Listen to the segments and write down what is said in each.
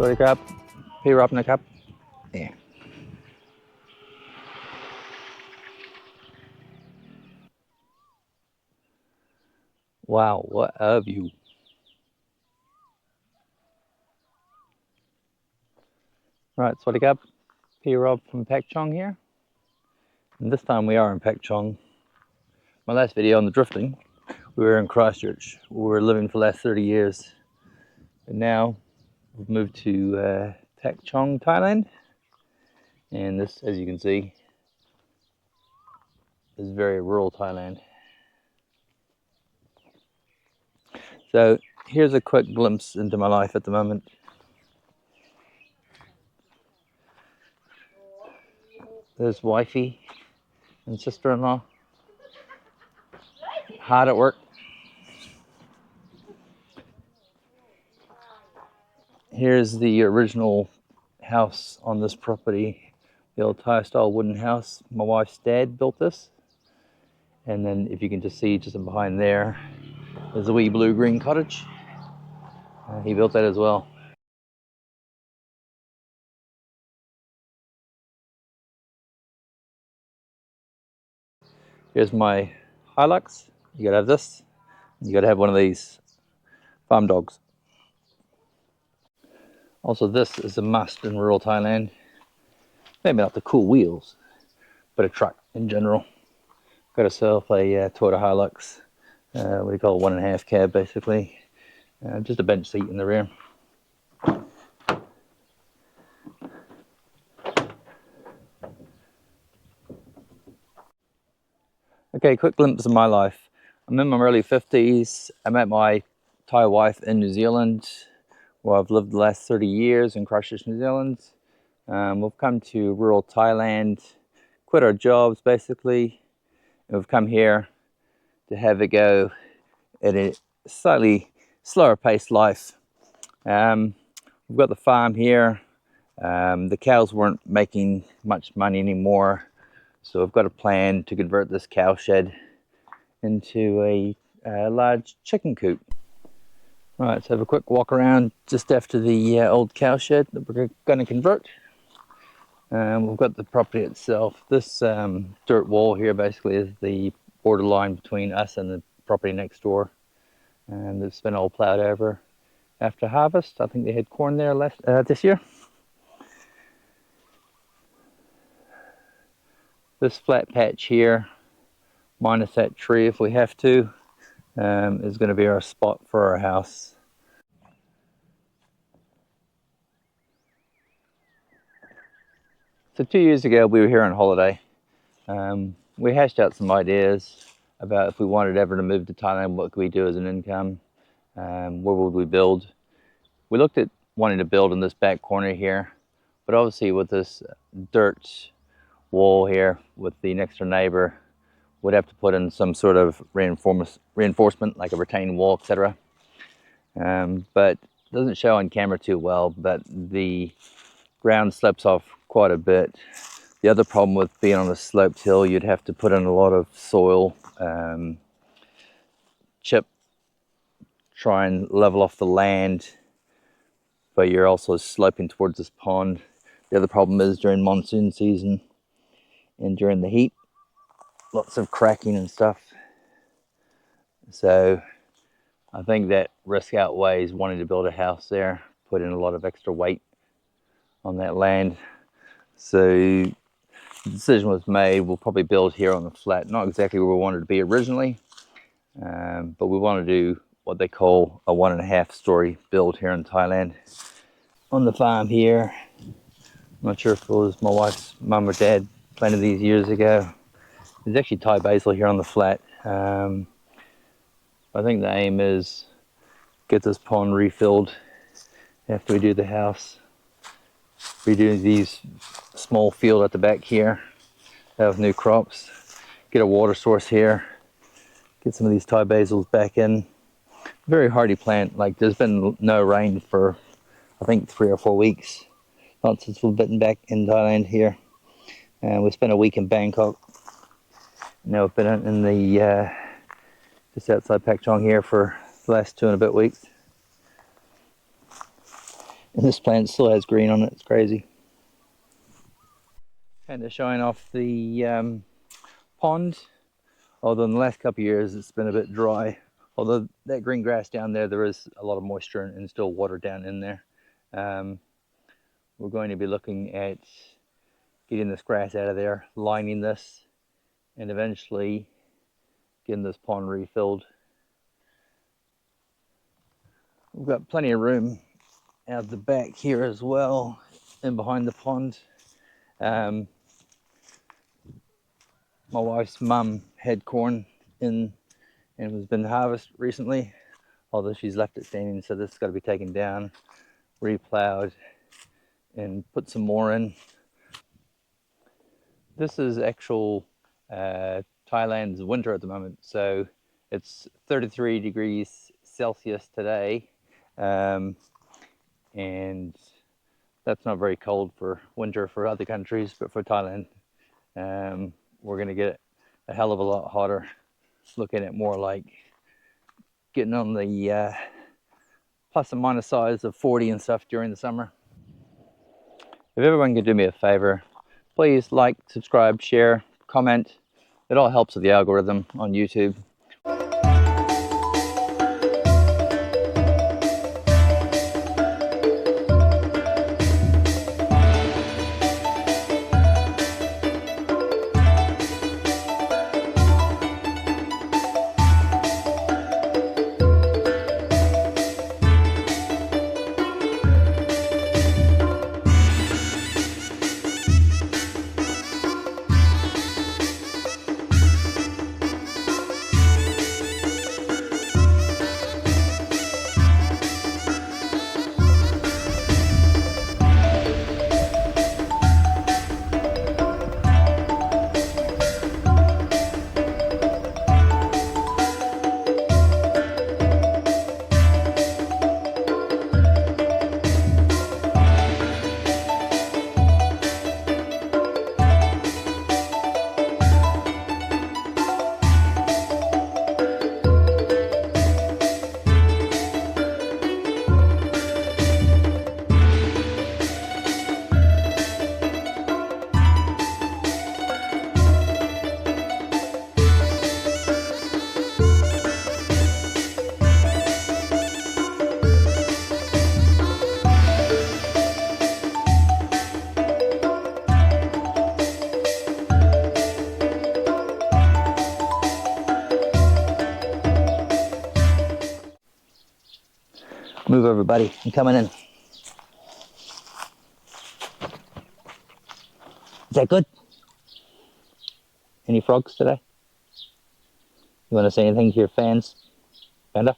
สวัสดีครับพี่รับนะครับเนี่ย Wow, what a view. Right, สวัสดีครับพี่ Rob from Chong here. And this time we are in Chong. My last video on the drifting, we were in Christchurch. We were living for the last 30 years. And now we've moved to Chong, Thailand. And this, as you can see, is very rural Thailand. So here's a quick glimpse into my life at the moment. There's wifey and sister-in-law, hard at work. Here's the original house on this property, the old Thai style wooden house. My wife's dad built this. And then if you can just see just behind there, there's a wee blue green cottage. He built that as well. Here's my Hilux. You gotta have this. You gotta have one of these farm dogs. Also, this is a must in rural Thailand. Maybe not the cool wheels, but a truck in general. Got yourself a Toyota Hilux. What do you call it? 1.5 cab, basically. Just a bench seat in the rear. Okay, quick glimpse of my life. I'm in my early 50s. I met my Thai wife in New Zealand, where I've lived the last 30 years in Christchurch, New Zealand. We've come to rural Thailand, quit our jobs basically, and we've come here to have a go at a slightly slower paced life. We've got the farm here. The cows weren't making much money anymore, so I've got a plan to convert this cow shed into a large chicken coop. Right, let's have a quick walk around just after the old cow shed that we're going to convert. We've got the property itself. This dirt wall here basically is the borderline between us and the property next door. And it's been all plowed over after harvest. I think they had corn there this year. This flat patch here, minus that tree if we have to, is going to be our spot for our house. So 2 years ago we were here on holiday. We hashed out some ideas about if we wanted ever to move to Thailand, what could we do as an income, where would we build. We looked at wanting to build in this back corner here, but obviously with this dirt wall here with the next door neighbor, we'd have to put in some sort of reinforcement like a retaining wall, etc. But it doesn't show on camera too well, but the ground slopes off quite a bit. The other problem with being on a sloped hill, you'd have to put in a lot of soil, chip, try and level off the land, but you're also sloping towards this pond. The other problem is during monsoon season and during the heat, lots of cracking and stuff. So I think that risk outweighs wanting to build a house there, put in a lot of extra weight on that land. So the decision was made, we'll probably build here on the flat, not exactly where we wanted to be originally, but we want to do what they call a 1.5 story build here in Thailand. On the farm here, I'm not sure if it was my wife's mum or dad planted these years ago. There's actually Thai basil here on the flat. I think the aim is get this pond refilled after we do the house. Redo these small field at the back here, have new crops, get a water source here, get some of these Thai basils back in. Very hardy plant. Like there's been no rain for I think 3 or 4 weeks, not since we've been back in Thailand here. And we spent a week in Bangkok. Now we've been in the just outside Chong here for the last 2 and a bit weeks. And this plant still has green on it. It's crazy. Kind of showing off the pond. Although in the last couple of years it's been a bit dry. Although that green grass down there, there is a lot of moisture and still water down in there. We're going to be looking at getting this grass out of there, lining this, and eventually getting this pond refilled. We've got plenty of room out the back here as well, and behind the pond. My wife's mum had corn in and has been harvested recently, although she's left it standing, so this has got to be taken down, replowed, and put some more in. This is actual Thailand's winter at the moment, so it's 33 degrees Celsius today, and that's not very cold for winter for other countries, but for Thailand, we're going to get a hell of a lot hotter. Looking at more like getting on the plus and minus size of 40 and stuff during the summer. If everyone could do me a favor, please like, subscribe, share, comment. It all helps with the algorithm on YouTube. Move over, buddy. I'm coming in. Is that good? Any frogs today? You want to say anything to your fans, Panda?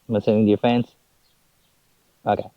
You want to say anything to your fans? Okay.